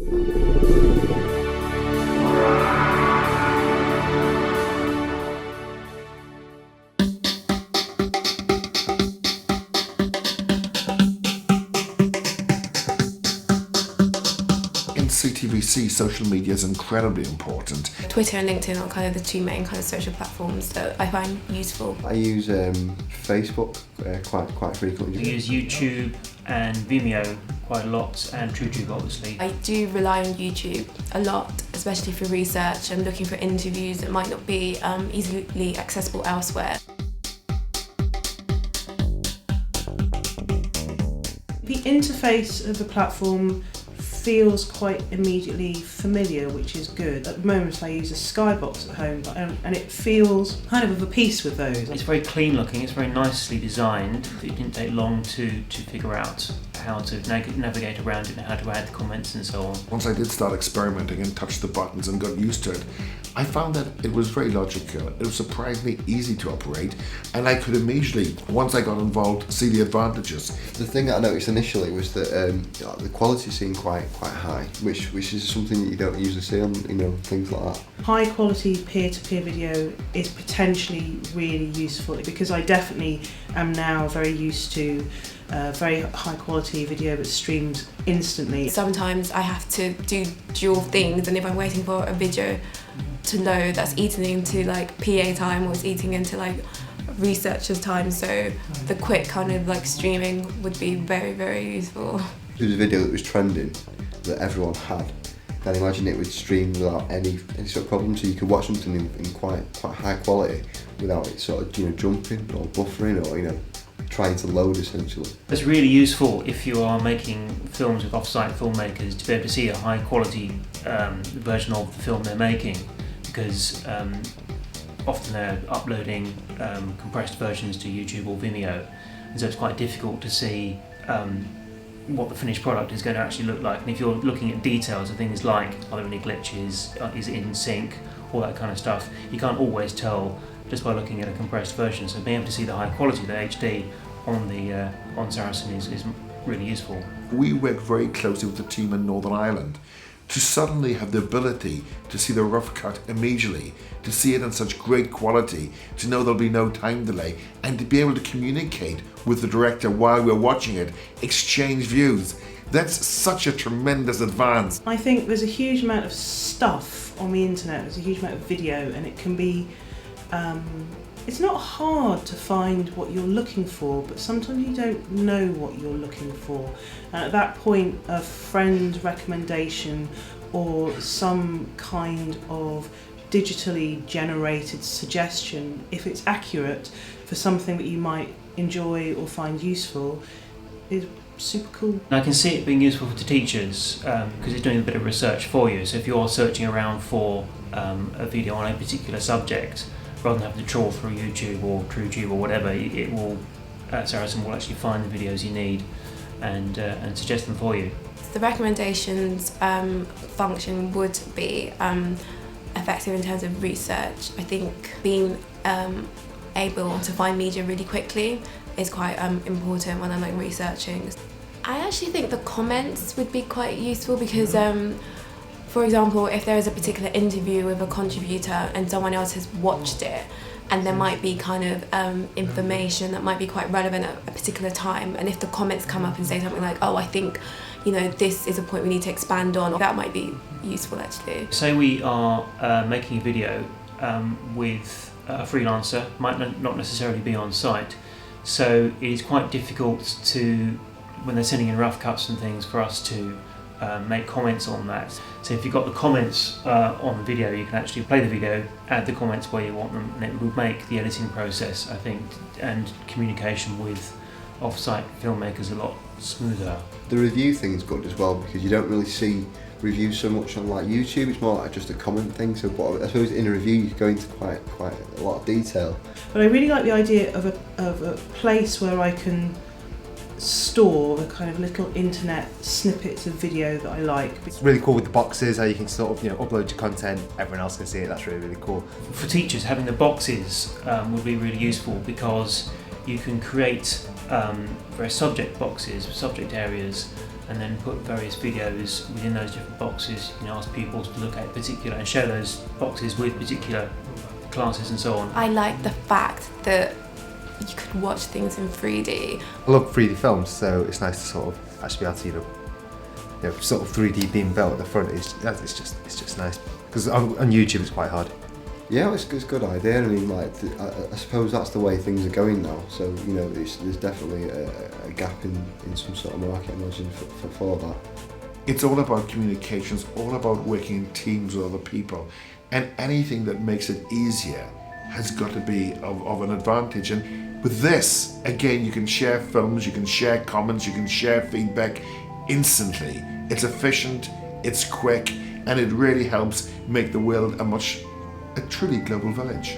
In CTVC, social media is incredibly important. Twitter and LinkedIn are kind of the two main kind of social platforms that I find useful. I use Facebook quite frequently. I use YouTube and Vimeo quite a lot, and TrueTube obviously. I do rely on YouTube a lot, especially for research and looking for interviews that might not be easily accessible elsewhere. The interface of the platform feels quite immediately familiar, which is good. At the moment I use a Skybox at home and it feels kind of a piece with those. It's very clean looking, it's very nicely designed. It didn't take long to figure out how to navigate around it and how to add comments and so on. Once I did start experimenting and touched the buttons and got used to it, I found that it was very logical, it was surprisingly easy to operate, and I could immediately, once I got involved, see the advantages. The thing that I noticed initially was that the quality seemed quite high, which is something that you don't usually see on things like that. High quality peer-to-peer video is potentially really useful because I definitely am now very used to very high quality video that streams instantly. Sometimes I have to do dual things, and if I'm waiting for a video to load, that's eating into like PA time or it's eating into like researchers' time, so the quick kind of like streaming would be very, very useful. There was a video that was trending that everyone had, then imagine it would stream without any sort of problem, so you could watch something in quite high quality without it sort of jumping or buffering or trying to load essentially. It's really useful if you are making films with off-site filmmakers to be able to see a high quality version of the film they're making, because often they're uploading compressed versions to YouTube or Vimeo, and so it's quite difficult to see what the finished product is going to actually look like. And if you're looking at details of things like are there any glitches, is it in sync, all that kind of stuff, you can't always tell just by looking at a compressed version. So being able to see the high quality, the HD on Saracen is really useful. We work very closely with the team in Northern Ireland to suddenly have the ability to see the rough cut immediately, to see it in such great quality, to know there'll be no time delay, and to be able to communicate with the director while we're watching it, exchange views. That's such a tremendous advance. I think there's a huge amount of stuff on the internet, there's a huge amount of video, and it can be it's not hard to find what you're looking for, but sometimes you don't know what you're looking for. And at that point, a friend recommendation or some kind of digitally generated suggestion, if it's accurate for something that you might enjoy or find useful, is super cool. I can see it being useful to teachers because it's doing a bit of research for you. So if you're searching around for a video on a particular subject, rather than having to trawl through YouTube or TrueTube or whatever, it will Saracen will actually find the videos you need and suggest them for you. The recommendations function would be effective in terms of research. I think being able to find media really quickly is quite important when I'm like researching. I actually think the comments would be quite useful because for example, if there is a particular interview with a contributor and someone else has watched it, and there might be kind of information that might be quite relevant at a particular time, and if the comments come up and say something like, oh, I think this is a point we need to expand on, that might be useful actually. Say we are making a video with a freelancer, might not necessarily be on site, so it is quite difficult to, when they're sending in rough cuts and things, for us to make comments on that. So if you've got the comments on the video, you can actually play the video, add the comments where you want them, and it will make the editing process, I think, and communication with off-site filmmakers a lot smoother. The review thing is good as well because you don't really see reviews so much on like YouTube. It's more like just a comment thing. So I suppose in a review you go into quite a lot of detail. But I really like the idea of a place where I can store the kind of little internet snippets of video that I like. It's really cool with the boxes, how you can sort of upload your content, everyone else can see it. That's really cool. For teachers, having the boxes would be really useful because you can create various subject boxes, subject areas, and then put various videos within those different boxes. You can ask pupils to look at particular and share those boxes with particular classes and so on. I like the fact that you could watch things in 3D. I love 3D films, so it's nice to sort of actually be able to, sort of 3D being built at the front. It's just nice, because on YouTube it's quite hard. Yeah, it's a good idea. I mean, like, I suppose that's the way things are going now. So, there's definitely a gap in some sort of market, I imagine, for that. It's all about communication, it's all about working in teams with other people. And anything that makes it easier has got to be of an advantage. And with this, again, you can share films, you can share comments, you can share feedback instantly. It's efficient, it's quick, and it really helps make the world a truly global village.